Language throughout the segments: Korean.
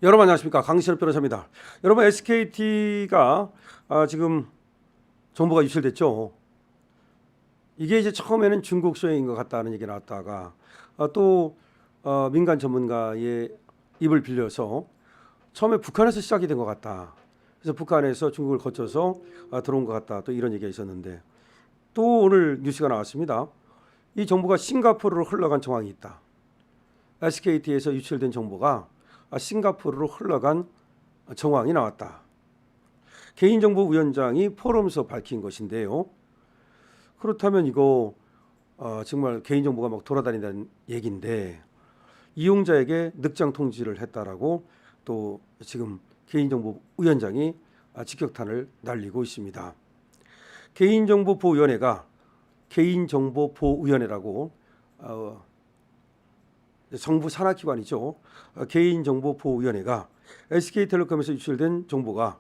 여러분 안녕하십니까, 강신업 변호사입니다. 여러분, SKT가 지금 정보가 유출됐죠. 이게 이제 처음에는 중국 소행인 것 같다는 얘기 나왔다가 또 민간 전문가의 입을 빌려서 처음에 북한에서 시작이 된 것 같다. 그래서 북한에서 중국을 거쳐서 들어온 것 같다. 또 이런 얘기가 있었는데, 또 오늘 뉴스가 나왔습니다. 이 정보가 싱가포르로 흘러간 정황이 있다. SKT에서 유출된 정보가 싱가포르로 흘러간 정황이 나왔다. 개인정보위원장이 포럼에서 밝힌 것인데요. 그렇다면 이거 정말 개인정보가 막 돌아다닌다는 얘기인데, 이용자에게 늑장 통지를 했다라고 또 지금 개인정보위원장이 직격탄을 날리고 있습니다. 개인정보보호위원회가 개인정보보호위원회라고 정부 산하기관이죠. 개인정보보호위원회가 SK텔레콤에서 유출된 정보가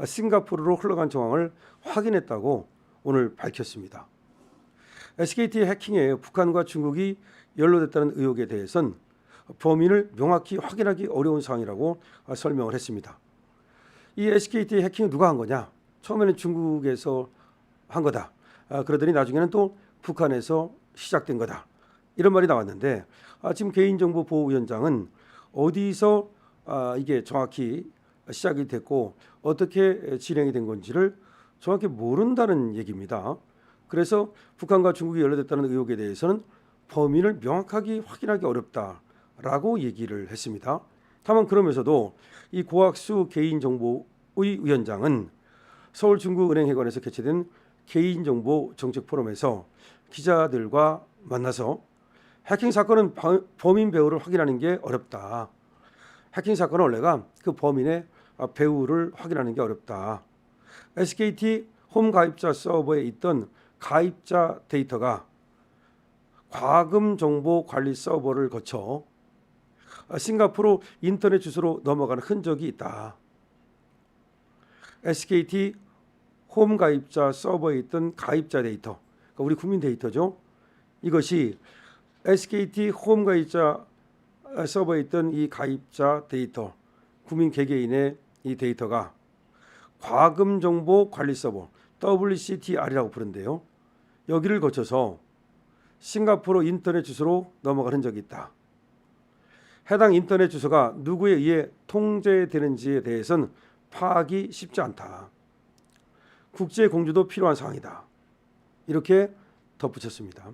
싱가포르로 흘러간 정황을 확인했다고 오늘 밝혔습니다. SKT 해킹에 북한과 중국이 연루됐다는 의혹에 대해서는 범인을 명확히 확인하기 어려운 상황이라고 설명을 했습니다. 이 SKT 해킹을 누가 한 거냐? 처음에는 중국에서 한 거다. 그러더니 나중에는 또 북한에서 시작된 거다. 이런 말이 나왔는데, 지금 개인정보보호위원장은 어디서 이게 정확히 시작이 됐고 어떻게 진행이 된 건지를 정확히 모른다는 얘기입니다. 그래서 북한과 중국이 연루됐다는 의혹에 대해서는 범인을 명확하게 확인하기 어렵다라고 얘기를 했습니다. 다만 그러면서도 이 고학수 개인정보의 위원장은 서울중국은행회관에서 개최된 개인정보정책 포럼에서 기자들과 만나서 해킹 사건은 범인 배후를 확인하는 게 어렵다. 해킹 사건은 원래가 그 범인의 배후를 확인하는 게 어렵다. SKT 홈 가입자 서버에 있던 가입자 데이터가 과금 정보 관리 서버를 거쳐 싱가포르 인터넷 주소로 넘어가는 흔적이 있다. SKT 홈 가입자 서버에 있던 가입자 데이터, 그러니까 우리 국민 데이터죠. 이것이 SKT 홈 가입자 서버에 있던 이 가입자 데이터, 국민 개개인의 이 데이터가 과금 정보 관리 서버 WCTR이라고 부른대요. 여기를 거쳐서 싱가포르 인터넷 주소로 넘어가는 흔적이 있다. 해당 인터넷 주소가 누구에 의해 통제되는지에 대해서는 파악이 쉽지 않다. 국제 공조도 필요한 상황이다. 이렇게 덧붙였습니다.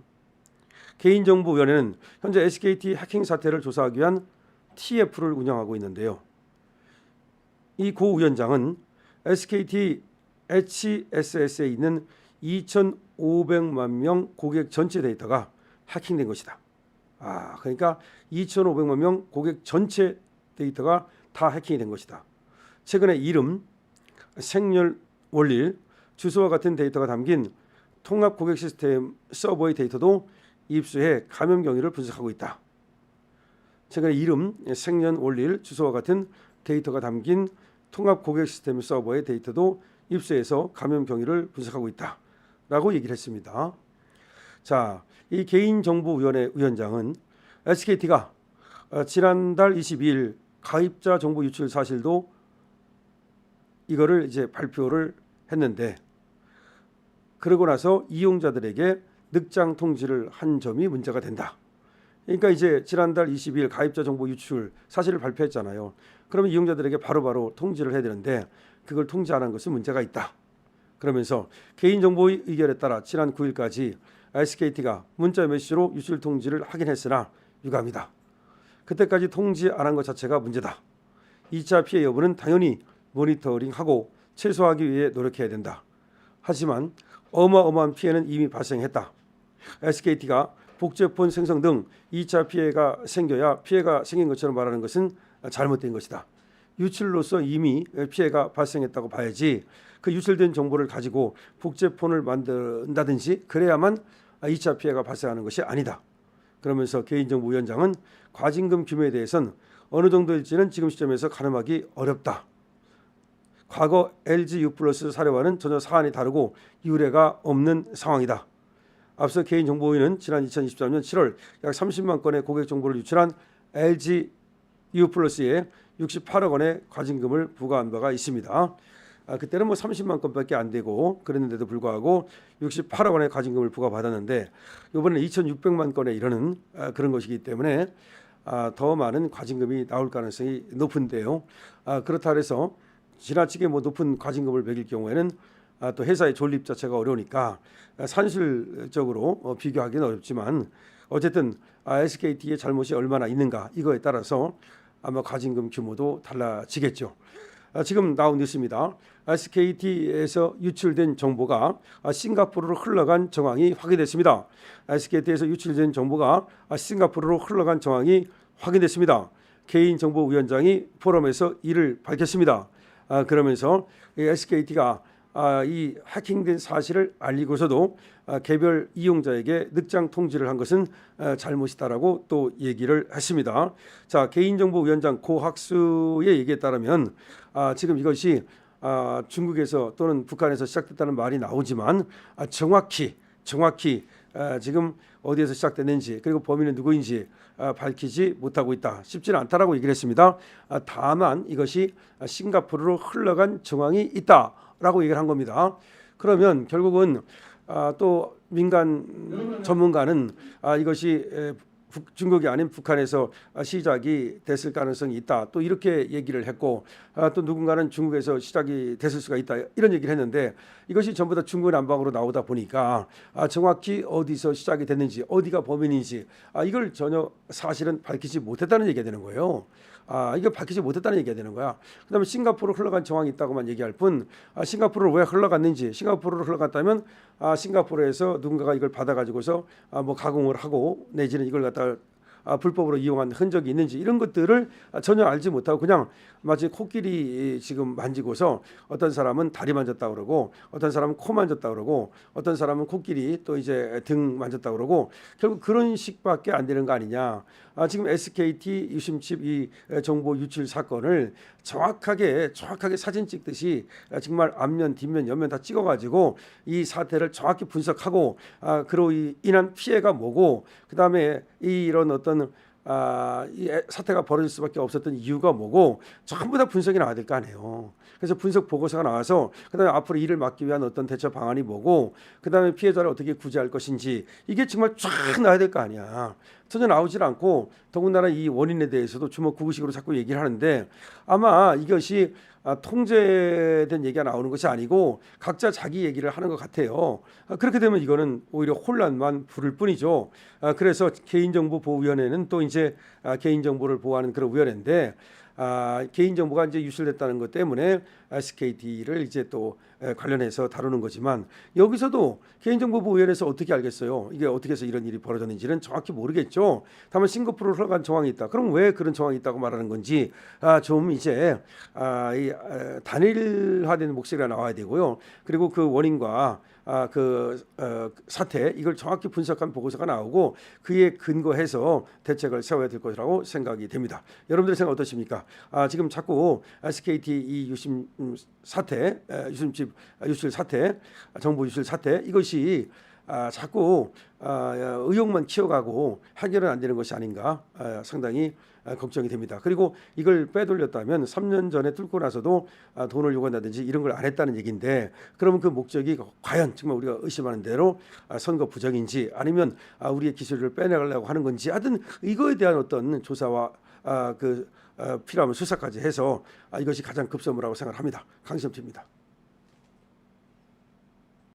개인정보위원회는 현재 SKT 해킹 사태를 조사하기 위한 TF를 운영하고 있는데요. 이 고 위원장은 SKT HSS에 있는 2,500만 명 고객 전체 데이터가 해킹된 것이다. 그러니까 2,500만 명 고객 전체 데이터가 다 해킹이 된 것이다. 최근에 이름, 생년, 월일, 주소와 같은 데이터가 담긴 통합 고객 시스템 서버의 데이터도 입수해 감염 경위를 분석하고 있다. 최근에 이름, 생년, 월일, 주소와 같은 데이터가 담긴 통합 고객 시스템 서버의 데이터도 입수해서 감염 경위를 분석하고 있다라고 얘기를 했습니다. 자, 이 개인정보위원회 위원장은 SKT가 지난달 22일 가입자 정보 유출 사실도 이거를 이제 발표를 했는데, 그러고 나서 이용자들에게 늑장 통지를 한 점이 문제가 된다. 그러니까 이제 지난달 20일 가입자 정보 유출 사실을 발표했잖아요. 그러면 이용자들에게 바로바로 통지를 해야 되는데 그걸 통지 안 한 것은 문제가 있다. 그러면서 개인정보의 의결에 따라 지난 9일까지 SKT가 문자 메시지로 유출 통지를 하긴 했으나 유감이다. 그때까지 통지 안 한 것 자체가 문제다. 2차 피해 여부는 당연히 모니터링하고 최소화하기 위해 노력해야 된다. 하지만 어마어마한 피해는 이미 발생했다. SKT가 복제폰 생성 등 2차 피해가 생겨야 피해가 생긴 것처럼 말하는 것은 잘못된 것이다. 유출로서 이미 피해가 발생했다고 봐야지, 그 유출된 정보를 가지고 복제폰을 만든다든지 그래야만 2차 피해가 발생하는 것이 아니다. 그러면서 개인정보위원장은 과징금 규모에 대해서는 어느 정도일지는 지금 시점에서 가늠하기 어렵다. 과거 LG U+ 사례와는 전혀 사안이 다르고 유례가 없는 상황이다. 앞서 개인정보위는 지난 2023년 7월 약 30만 건의 고객 정보를 유출한 LG U+의 68억 원의 과징금을 부과한 바가 있습니다. 그때는 뭐 30만 건밖에 안 되고 그랬는데도 불구하고 68억 원의 과징금을 부과받았는데 이번에는 2,600만 건에 이르는 그런 것이기 때문에 더 많은 과징금이 나올 가능성이 높은데요. 그렇다 해서 지나치게 뭐 높은 과징금을 매길 경우에는 또 회사의 존립 자체가 어려우니까 산술적으로 비교하기는 어렵지만 어쨌든 SKT의 잘못이 얼마나 있는가 이거에 따라서 아마 과징금 규모도 달라지겠죠. 지금 나온 뉴스입니다. SKT에서 유출된 정보가 싱가포르로 흘러간 정황이 확인됐습니다. SKT에서 유출된 정보가 싱가포르로 흘러간 정황이 확인됐습니다. 개인정보위원장이 포럼에서 이를 밝혔습니다. 그러면서 SKT가 이 해킹된 사실을 알리고서도 개별 이용자에게 늑장 통지를 한 것은 잘못이다라고 또 얘기를 했습니다. 자, 개인정보위원장 고학수의 얘기에 따르면 지금 이것이 중국에서 또는 북한에서 시작됐다는 말이 나오지만 정확히 지금 어디에서 시작됐는지 그리고 범인은 누구인지 밝히지 못하고 있다. 쉽지는 않다라고 얘기를 했습니다. 다만 이것이 싱가포르로 흘러간 정황이 있다라고 얘기를 한 겁니다. 그러면 결국은 또 민간 전문가는 이것이 중국이 아닌 북한에서 시작이 됐을 가능성이 있다. 또 이렇게 얘기를 했고 또 누군가는 중국에서 시작이 됐을 수가 있다. 이런 얘기를 했는데 이것이 전부 다 중국 난방으로 나오다 보니까 정확히 어디서 시작이 됐는지 어디가 범인인지 이걸 전혀 사실은 밝히지 못했다는 얘기가 되는 거예요. 이거 밝히지 못했다는 얘기가 되는 거야. 그다음에 싱가포르로 흘러간 정황이 있다고만 얘기할 뿐 싱가포르로 왜 흘러갔는지 싱가포르로 흘러갔다면 싱가포르에서 누군가가 이걸 받아가지고서 뭐 가공을 하고 내지는 이걸 갖다 불법으로 이용한 흔적이 있는지 이런 것들을 전혀 알지 못하고 그냥 마치 코끼리 지금 만지고서 어떤 사람은 다리 만졌다 그러고 어떤 사람은 코 만졌다 그러고 어떤 사람은 코끼리 또 이제 등 만졌다 그러고 결국 그런 식밖에 안 되는 거 아니냐. 지금 SKT 유심칩 이 정보 유출 사건을 정확하게 사진 찍듯이 정말 앞면 뒷면 옆면 다 찍어가지고 이 사태를 정확히 분석하고 그로 인한 피해가 뭐고 그다음에 이런 어떤 이 사태가 벌어질 수밖에 없었던 이유가 뭐고 전부 다 분석이 나와야 될 거 아니에요. 그래서 분석 보고서가 나와서 그다음에 앞으로 이를 막기 위한 어떤 대처 방안이 뭐고 그다음에 피해자를 어떻게 구제할 것인지 이게 정말 쫙 나와야 될 거 아니야. 전혀 나오질 않고 더군다나 이 원인에 대해서도 주먹구구식으로 자꾸 얘기를 하는데 아마 이것이 통제된 얘기가 나오는 것이 아니고 각자 자기 얘기를 하는 것 같아요. 그렇게 되면 이거는 오히려 혼란만 부를 뿐이죠. 그래서 개인정보보호위원회는 또 이제 개인정보를 보호하는 그런 위원회인데 개인정보가 이제 유출됐다는 것 때문에 SKT를 이제 또 관련해서 다루는 거지만 여기서도 개인정보보호위원회에서 어떻게 알겠어요? 이게 어떻게 해서 이런 일이 벌어졌는지는 정확히 모르겠죠. 다만 싱가포르로 흘러간 정황이 있다. 그럼 왜 그런 정황이 있다고 말하는 건지 좀 이제 단일화된 목소리가 나와야 되고요. 그리고 그 원인과 사태 이걸 정확히 분석한 보고서가 나오고 그에 근거해서 대책을 세워야 될 것이라고 생각이 됩니다. 여러분들의 생각 어떠십니까? 지금 자꾸 SKT 이 유심 사태, 유심칩 유출 사태, 정보 유출 사태 이것이 자꾸 의혹만 키워가고 해결은 안 되는 것이 아닌가 상당히 걱정이 됩니다. 그리고 이걸 빼돌렸다면 3년 전에 뚫고 나서도 돈을 요구한다든지 이런 걸 안 했다는 얘기인데 그러면 그 목적이 과연 정말 우리가 의심하는 대로 선거 부정인지 아니면 우리의 기술을 빼내가려고 하는 건지 하여튼 이거에 대한 어떤 조사와 필요하면 수사까지 해서 이것이 가장 급선무라고 생각합니다. 강시엄입니다.